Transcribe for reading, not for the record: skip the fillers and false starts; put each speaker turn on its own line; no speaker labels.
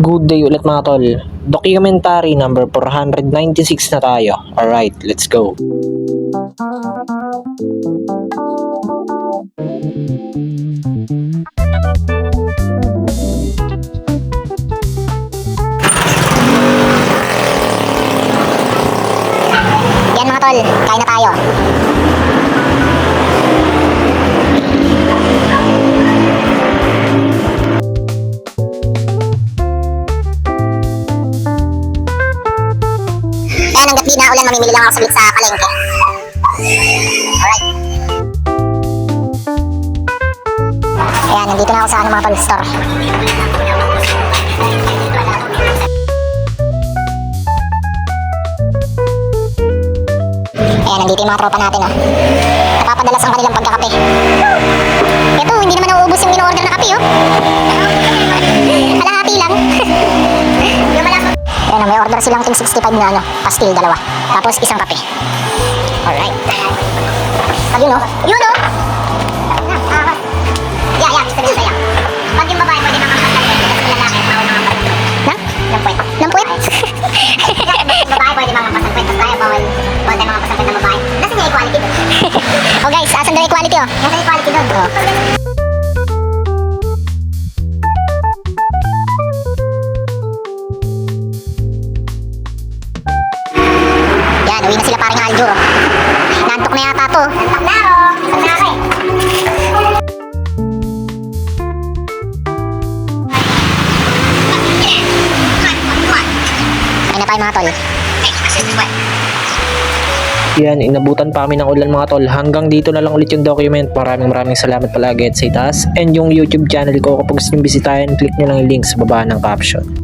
Good day ulit mga tol. Documentary number 496 na tayo. Alright, let's go.
Yan mga tol, kain na tayo. Ayan, hanggat di na ulan, mamimili lang ako saglit sa palengke. Alright. Ayan, nandito na ako sa mga tol store. Ayan, nandito yung mga tropa natin, oh. Napapadalas ang kanilang pagkakape. Ito, hindi naman nauubos yung in-order na kape, oh. Kalahati lang. Ayan, may order silang king 65 na pastil, dalawa. Tapos isang kape. Alright. Pag yun, oh. Yun, oh. Yeah, gusto nyo sa'yo. Pag yung babae, pwede naman magkakape. Kasi yung lalaki, bawal naman magkakape. Na? Lampuet. Lampuet? Babae, pwede mga mapasalpuet. Tapos tayo, bawal tayo mga pasalpuet ng babae. Nasaan yung equality doon? Oh guys, asan daw equality, oh? Nasaan equality doon? Oh. Yan, uwi na sila paring Aljo. Nantok na yata to. Nantok na, oh. Isang na ako, eh. Ay na tayo mga tol.
Yan, inabutan pa kami ng ulan mga tol. Hanggang dito na lang ulit yung document. Maraming salamat palagi at sa itaas. And yung YouTube channel ko, kapag gusto nyo bisitahin, click nyo lang yung link sa baba ng caption.